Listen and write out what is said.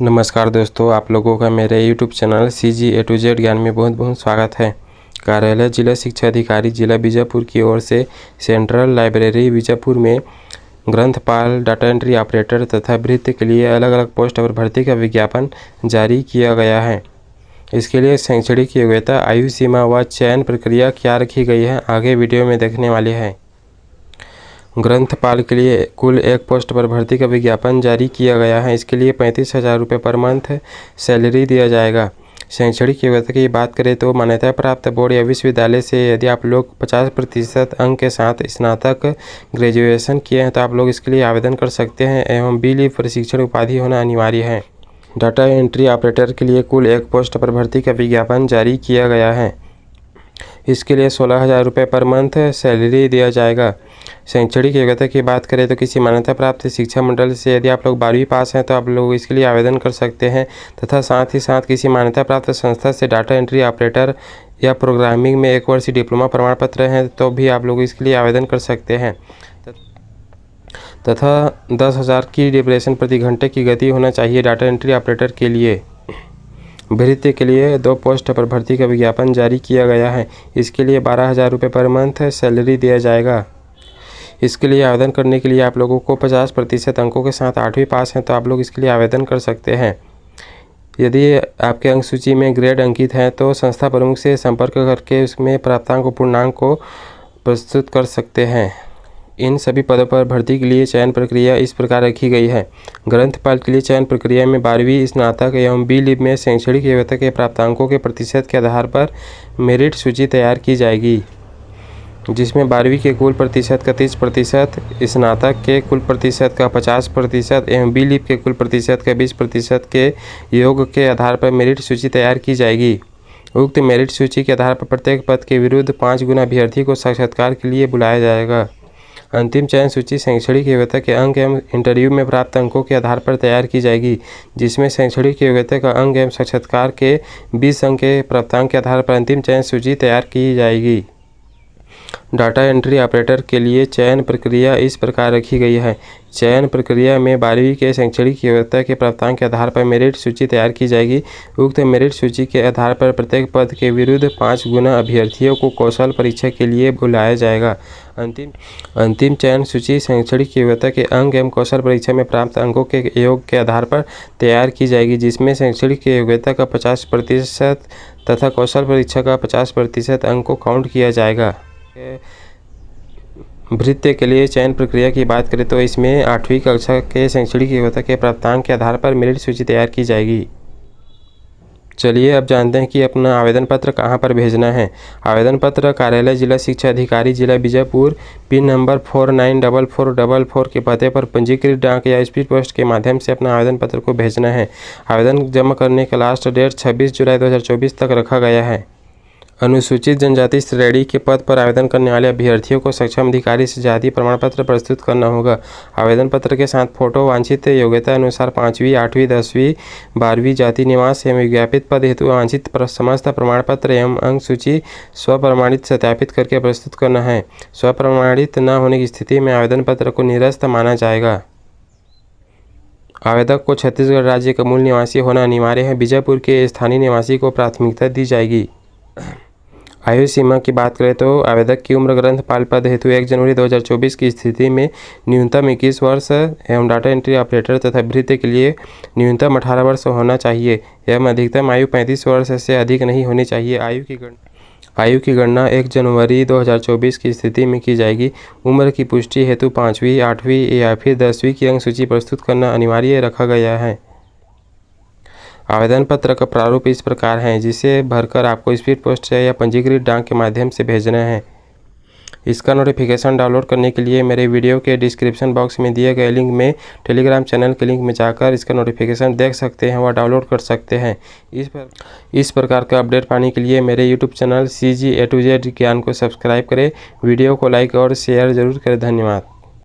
नमस्कार दोस्तों, आप लोगों का मेरे YouTube channel CG A to Z ज्ञान में बहुत बहुत स्वागत है। कार्यालय जिला शिक्षा अधिकारी जिला बीजापुर की ओर से सेंट्रल लाइब्रेरी बीजापुर में ग्रंथपाल, डाटा एंट्री ऑपरेटर तथा भृत्य के लिए अलग अलग पोस्ट पर भर्ती का विज्ञापन जारी किया गया है। इसके लिए शैक्षणिक योग्यता, आयु सीमा व चयन प्रक्रिया क्या रखी गई है, आगे वीडियो में देखने वाले हैं। ग्रंथपाल के लिए कुल एक पोस्ट पर भर्ती का विज्ञापन जारी किया गया है। इसके लिए 35,000 रुपये पर मंथ सैलरी दिया जाएगा। शैक्षणिक योग्यता की बात करें तो मान्यता प्राप्त बोर्ड या विश्वविद्यालय से यदि आप लोग 50% अंक के साथ स्नातक ग्रेजुएशन किए हैं तो आप लोग इसके लिए आवेदन कर सकते हैं एवं B.Litt प्रशिक्षण उपाधि होना अनिवार्य है। डाटा एंट्री ऑपरेटर के लिए कुल एक पोस्ट पर भर्ती का विज्ञापन जारी किया गया है। इसके लिए 16,000 रुपये पर मंथ सैलरी दिया जाएगा। शैक्षणिक योग्यता की बात करें तो किसी मान्यता प्राप्त शिक्षा मंडल से यदि आप लोग 12वीं पास हैं तो आप लोग इसके लिए आवेदन कर सकते हैं तथा साथ ही साथ किसी मान्यता प्राप्त संस्था से डाटा एंट्री ऑपरेटर या प्रोग्रामिंग में 1 वर्षीय डिप्लोमा प्रमाण पत्र हैं तो भी आप लोग इसके लिए आवेदन कर सकते हैं तथा 10,000 की डिप्रेशन प्रति घंटे की गति होना चाहिए। डाटा एंट्री ऑपरेटर के लिए भृत्य के लिए 2 पोस्ट पर भर्ती का विज्ञापन जारी किया गया है। इसके लिए 12,000 रुपये पर मंथ सैलरी दिया जाएगा। इसके लिए आवेदन करने के लिए आप लोगों को 50% अंकों के साथ 8वीं पास हैं तो आप लोग इसके लिए आवेदन कर सकते हैं। यदि आपके अंक सूची में ग्रेड अंकित है तो संस्था प्रमुख से संपर्क करके उसमें प्राप्तांक और पूर्णांक को प्रस्तुत कर सकते हैं। इन सभी पदों पर भर्ती के लिए चयन प्रक्रिया इस प्रकार रखी गई है। ग्रंथपाल के लिए चयन प्रक्रिया में 12वीं स्नातक एवं B.Litt में शैक्षणिक योग्यता के प्राप्तांकों के प्रतिशत के आधार पर मेरिट सूची तैयार की जाएगी, जिसमें 12वीं के कुल प्रतिशत का 30%, स्नातक के कुल प्रतिशत का 50% एवं B.Litt के कुल प्रतिशत का 20% के योग के आधार पर मेरिट सूची तैयार की जाएगी। उक्त मेरिट सूची के आधार पर प्रत्येक पद के विरुद्ध 5 गुना अभ्यर्थी को साक्षात्कार के लिए बुलाया जाएगा। अंतिम चयन सूची शैक्षणिक योग्यता के अंक एवं इंटरव्यू में प्राप्त अंकों के आधार पर तैयार की जाएगी, जिसमें शैक्षणिक योग्यता का अंक एवं साक्षात्कार के 20 अंक के प्राप्तांक के आधार पर अंतिम चयन सूची तैयार की जाएगी। डाटा एंट्री ऑपरेटर के लिए चयन प्रक्रिया इस प्रकार रखी गई है। चयन प्रक्रिया में 12वीं के शैक्षणिक योग्यता के प्राप्तांक के आधार पर मेरिट सूची तैयार की जाएगी। उक्त मेरिट सूची के आधार पर प्रत्येक पद के विरुद्ध 5 गुना अभ्यर्थियों को कौशल परीक्षा के लिए बुलाया जाएगा। अंतिम चयन सूची शैक्षणिक योग्यता के अंक एवं कौशल परीक्षा में प्राप्त अंकों के योग के आधार पर तैयार की जाएगी, जिसमें शैक्षणिक योग्यता का 50% तथा कौशल परीक्षा का 50% अंक को काउंट किया जाएगा। भृत्य के लिए चयन प्रक्रिया की बात करें तो इसमें 8वीं कक्षा के शैक्षणिक योग्यता के प्राप्तांक के आधार पर मेरिट सूची तैयार की जाएगी। चलिए अब जानते हैं कि अपना आवेदन पत्र कहां पर भेजना है। आवेदन पत्र कार्यालय जिला शिक्षा अधिकारी जिला बीजापुर पिन नंबर 494444 के पते पर पंजीकृत डाक या स्पीड पोस्ट के माध्यम से अपना आवेदन पत्र को भेजना है। आवेदन जमा करने का लास्ट डेट 26 जुलाई 2024 तक रखा गया है। अनुसूचित जनजाति श्रेणी के पद पर आवेदन करने वाले अभ्यर्थियों को सक्षम अधिकारी से जाति प्रमाण पत्र प्रस्तुत करना होगा। आवेदन पत्र के साथ फोटो, वांछित योग्यता अनुसार 5वीं, 8वीं, 10वीं, 12वीं, जाति निवास एवं विज्ञापित पद हेतु वांछित समस्त प्रमाण पत्र एवं अंक सूची स्वप्रमाणित सत्यापित करके प्रस्तुत करना है। स्वप्रमाणित न होने की स्थिति में आवेदन पत्र को निरस्त माना जाएगा। आवेदक को छत्तीसगढ़ राज्य का मूल निवासी होना अनिवार्य है। बीजापुर के स्थानीय निवासी को प्राथमिकता दी जाएगी। आयु सीमा की बात करें तो आवेदक की उम्र ग्रंथपाल पद हेतु 1 जनवरी 2024 की स्थिति में न्यूनतम 21 वर्ष एवं डाटा एंट्री ऑपरेटर तथा भृत्य के लिए न्यूनतम 18 वर्ष होना चाहिए एवं अधिकतम आयु 35 वर्ष से अधिक नहीं होनी चाहिए। आयु की गणना 1 जनवरी 2024 की स्थिति में की जाएगी। उम्र की पुष्टि हेतु 5वीं, 8वीं या फिर 10वीं की अंक सूची प्रस्तुत करना अनिवार्य रखा गया है। आवेदन पत्र का प्रारूप इस प्रकार है, जिसे भरकर आपको स्पीड पोस्ट या पंजीकृत डाक के माध्यम से भेजना है। इसका नोटिफिकेशन डाउनलोड करने के लिए मेरे वीडियो के डिस्क्रिप्शन बॉक्स में दिए गए लिंक में टेलीग्राम चैनल के लिंक में जाकर इसका नोटिफिकेशन देख सकते हैं व डाउनलोड कर सकते हैं। इस प्रकार का अपडेट पाने के लिए मेरे YouTube channel CG A to Z ज्ञान को सब्सक्राइब करें। वीडियो को लाइक और शेयर जरूर करें। धन्यवाद।